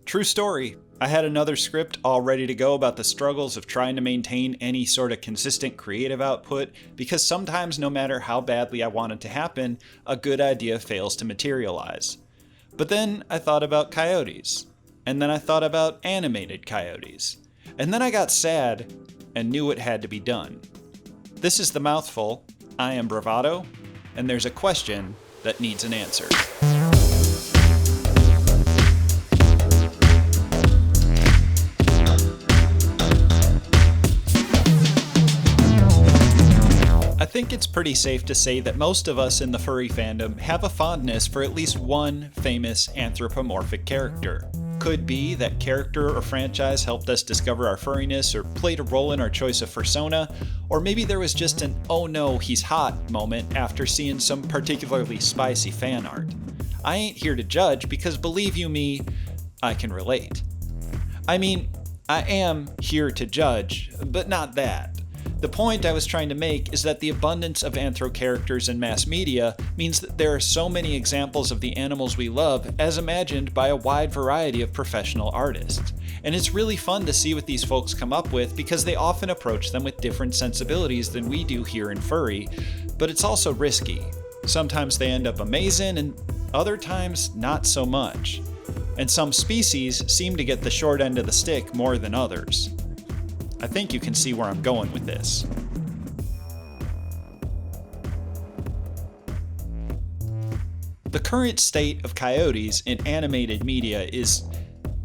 True story. I had another script all ready to go about the struggles of trying to maintain any sort of consistent creative output, because sometimes no matter how badly I want it to happen, a good idea fails to materialize. But then I thought about coyotes. And then I thought about animated coyotes. And then I got sad and knew it had to be done. This is The Mouthful. I am Bravado, and there's a question that needs an answer. I think it's pretty safe to say that most of us in the furry fandom have a fondness for at least one famous anthropomorphic character. Could be that character or franchise helped us discover our furriness or played a role in our choice of persona, or maybe there was just an "oh no, he's hot" moment after seeing some particularly spicy fan art. I ain't here to judge because believe you me, I can relate. I mean, I am here to judge, but not that. The point I was trying to make is that the abundance of anthro characters in mass media means that there are so many examples of the animals we love as imagined by a wide variety of professional artists. And it's really fun to see what these folks come up with because they often approach them with different sensibilities than we do here in furry, but it's also risky. Sometimes they end up amazing and other times not so much. And some species seem to get the short end of the stick more than others. I think you can see where I'm going with this. The current state of coyotes in animated media is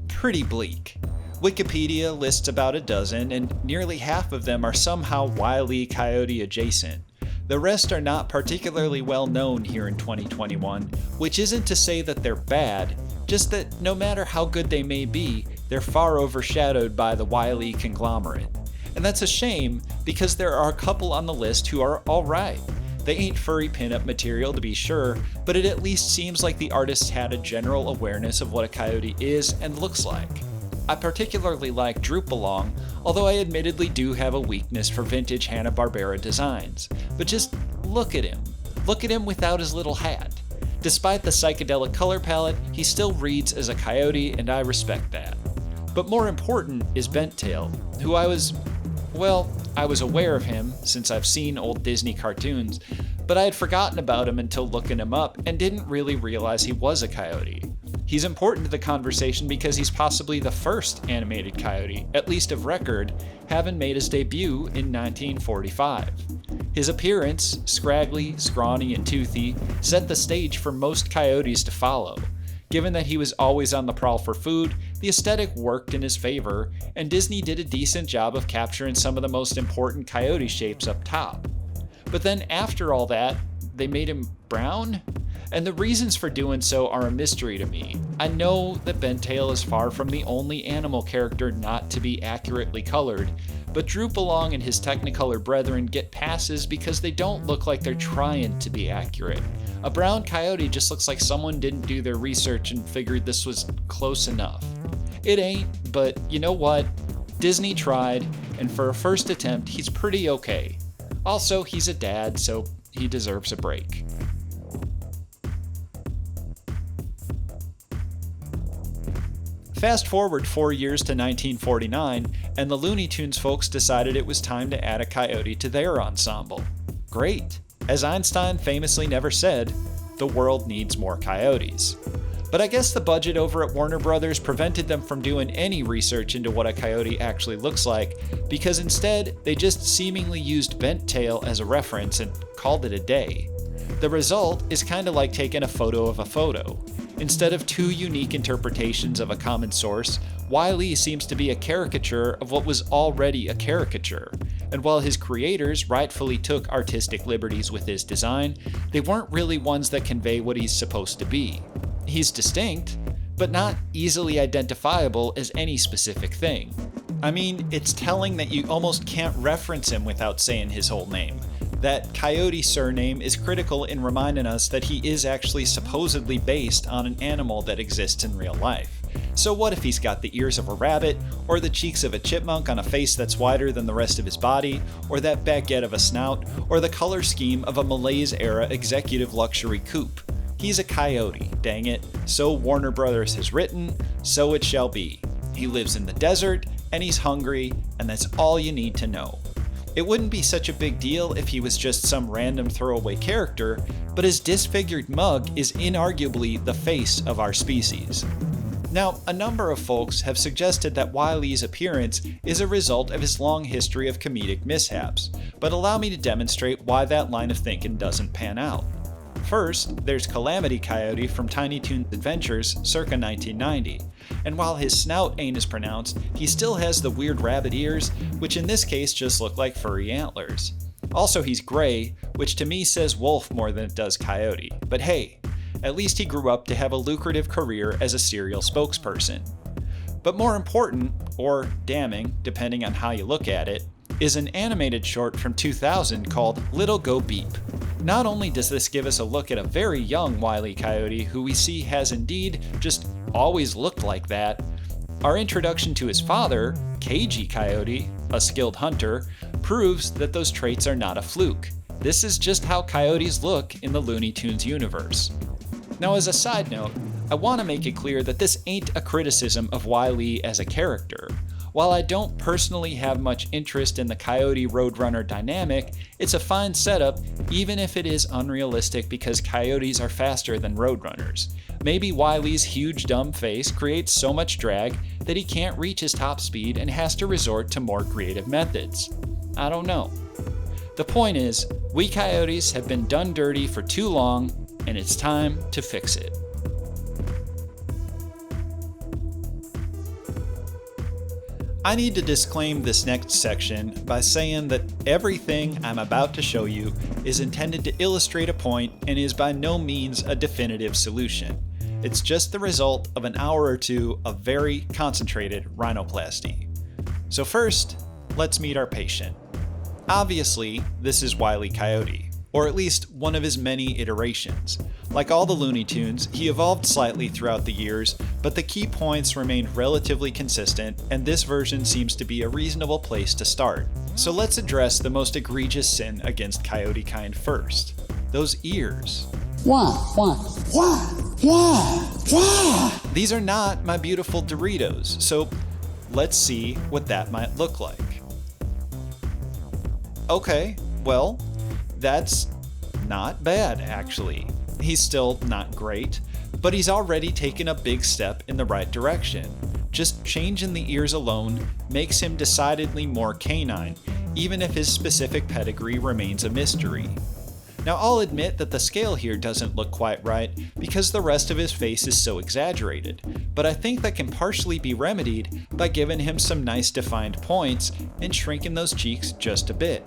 pretty bleak. Wikipedia lists about a dozen, and nearly half of them are somehow Wile E. Coyote adjacent. The rest are not particularly well known here in 2021, which isn't to say that they're bad, just that no matter how good they may be, they're far overshadowed by the Wile E conglomerate. And that's a shame because there are a couple on the list who are alright. They ain't furry pinup material to be sure, but it at least seems like the artists had a general awareness of what a coyote is and looks like. I particularly like Droop-Along, although I admittedly do have a weakness for vintage Hanna-Barbera designs. But just look at him. Look at him without his little hat. Despite the psychedelic color palette, he still reads as a coyote, and I respect that. But more important is Benttail, who I was aware of him since I've seen old Disney cartoons, but I had forgotten about him until looking him up and didn't really realize he was a coyote. He's important to the conversation because he's possibly the first animated coyote, at least of record, having made his debut in 1945. His appearance, scraggly, scrawny, and toothy, set the stage for most coyotes to follow. Given that he was always on the prowl for food, the aesthetic worked in his favor, and Disney did a decent job of capturing some of the most important coyote shapes up top. But then after all that, they made him brown? And the reasons for doing so are a mystery to me. I know that Benttail is far from the only animal character not to be accurately colored, but Droop-Along and his Technicolor brethren get passes because they don't look like they're trying to be accurate. A brown coyote just looks like someone didn't do their research and figured this was close enough. It ain't, but you know what? Disney tried, and for a first attempt, he's pretty okay. Also, he's a dad, so he deserves a break. Fast forward 4 years to 1949, and the Looney Tunes folks decided it was time to add a coyote to their ensemble. Great. As Einstein famously never said, the world needs more coyotes. But I guess the budget over at Warner Brothers prevented them from doing any research into what a coyote actually looks like, because instead they just seemingly used Benttail as a reference and called it a day. The result is kinda like taking a photo of a photo. Instead of two unique interpretations of a common source, Wile E seems to be a caricature of what was already a caricature. And while his creators rightfully took artistic liberties with his design, they weren't really ones that convey what he's supposed to be. He's distinct, but not easily identifiable as any specific thing. I mean, it's telling that you almost can't reference him without saying his whole name. That Coyote surname is critical in reminding us that he is actually supposedly based on an animal that exists in real life. So what if he's got the ears of a rabbit, or the cheeks of a chipmunk on a face that's wider than the rest of his body, or that baguette of a snout, or the color scheme of a Malaise-era executive luxury coupe? He's a coyote, dang it. So Warner Brothers has written, so it shall be. He lives in the desert, and he's hungry, and that's all you need to know. It wouldn't be such a big deal if he was just some random throwaway character, but his disfigured mug is inarguably the face of our species. Now, a number of folks have suggested that Wile's appearance is a result of his long history of comedic mishaps, but allow me to demonstrate why that line of thinking doesn't pan out. First, there's Calamity Coyote from Tiny Toons Adventures circa 1990, and while his snout ain't as pronounced, he still has the weird rabbit ears, which in this case just look like furry antlers. Also, he's gray, which to me says wolf more than it does coyote, but hey, at least he grew up to have a lucrative career as a serial spokesperson. But more important, or damning, depending on how you look at it, is an animated short from 2000 called Little Go Beep. Not only does this give us a look at a very young Wile E. Coyote who we see has indeed just always looked like that, our introduction to his father, Cagey Coyote, a skilled hunter, proves that those traits are not a fluke. This is just how coyotes look in the Looney Tunes universe. Now, as a side note, I want to make it clear that this ain't a criticism of Wile E. as a character. While I don't personally have much interest in the Coyote-Roadrunner dynamic, it's a fine setup even if it is unrealistic because coyotes are faster than Roadrunners. Maybe Wile's huge dumb face creates so much drag that he can't reach his top speed and has to resort to more creative methods. I don't know. The point is, we coyotes have been done dirty for too long, and it's time to fix it. I need to disclaim this next section by saying that everything I'm about to show you is intended to illustrate a point and is by no means a definitive solution. It's just the result of an hour or two of very concentrated rhinoplasty. So first, let's meet our patient. Obviously, this is Wile E. Coyote, or at least one of his many iterations. Like all the Looney Tunes, he evolved slightly throughout the years, but the key points remained relatively consistent, and this version seems to be a reasonable place to start. So let's address the most egregious sin against coyote kind first. Those ears. Why? These are not my beautiful Doritos, so let's see what that might look like. Okay, well, that's not bad actually. He's still not great, but he's already taken a big step in the right direction. Just changing the ears alone makes him decidedly more canine, even if his specific pedigree remains a mystery. Now, I'll admit that the scale here doesn't look quite right because the rest of his face is so exaggerated, but I think that can partially be remedied by giving him some nice defined points and shrinking those cheeks just a bit.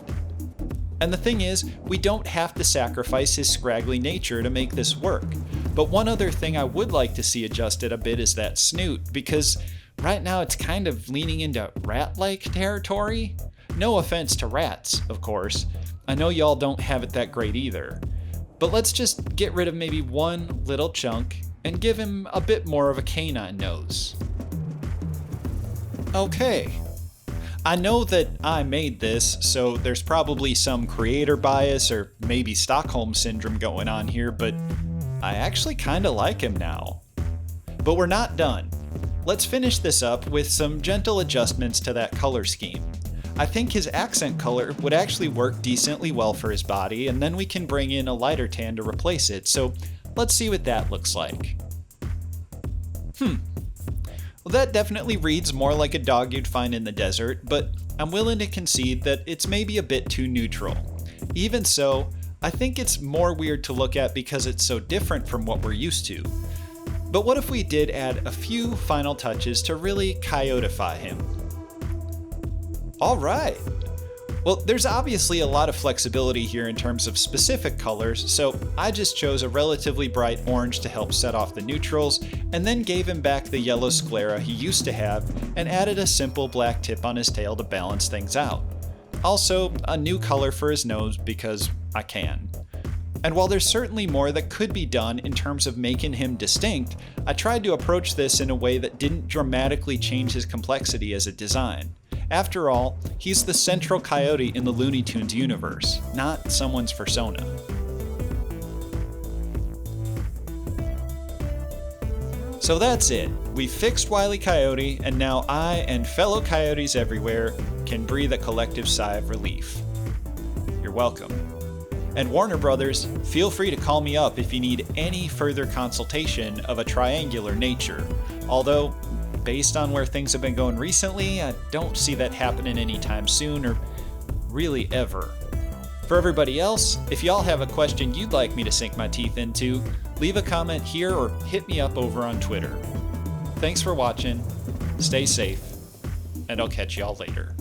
And the thing is, we don't have to sacrifice his scraggly nature to make this work. But one other thing I would like to see adjusted a bit is that snoot, because right now it's kind of leaning into rat-like territory. No offense to rats, of course. I know y'all don't have it that great either. But let's just get rid of maybe one little chunk and give him a bit more of a canine nose. Okay. I know that I made this, so there's probably some creator bias or maybe Stockholm Syndrome going on here, but I actually kinda like him now. But we're not done. Let's finish this up with some gentle adjustments to that color scheme. I think his accent color would actually work decently well for his body, and then we can bring in a lighter tan to replace it, so let's see what that looks like. Well, that definitely reads more like a dog you'd find in the desert, but I'm willing to concede that it's maybe a bit too neutral. Even so, I think it's more weird to look at because it's so different from what we're used to. But what if we did add a few final touches to really coyotify him? Alright! Well, there's obviously a lot of flexibility here in terms of specific colors, so I just chose a relatively bright orange to help set off the neutrals, and then gave him back the yellow sclera he used to have, and added a simple black tip on his tail to balance things out. Also, a new color for his nose because I can. And while there's certainly more that could be done in terms of making him distinct, I tried to approach this in a way that didn't dramatically change his complexity as a design. After all, he's the central coyote in the Looney Tunes universe, not someone's persona. So that's it. We fixed Wile Coyote, and now I and fellow coyotes everywhere can breathe a collective sigh of relief. You're welcome. And Warner Brothers, feel free to call me up if you need any further consultation of a triangular nature. Although, based on where things have been going recently, I don't see that happening anytime soon or really ever. For everybody else, if y'all have a question you'd like me to sink my teeth into, leave a comment here or hit me up over on Twitter. Thanks for watching, stay safe, and I'll catch y'all later.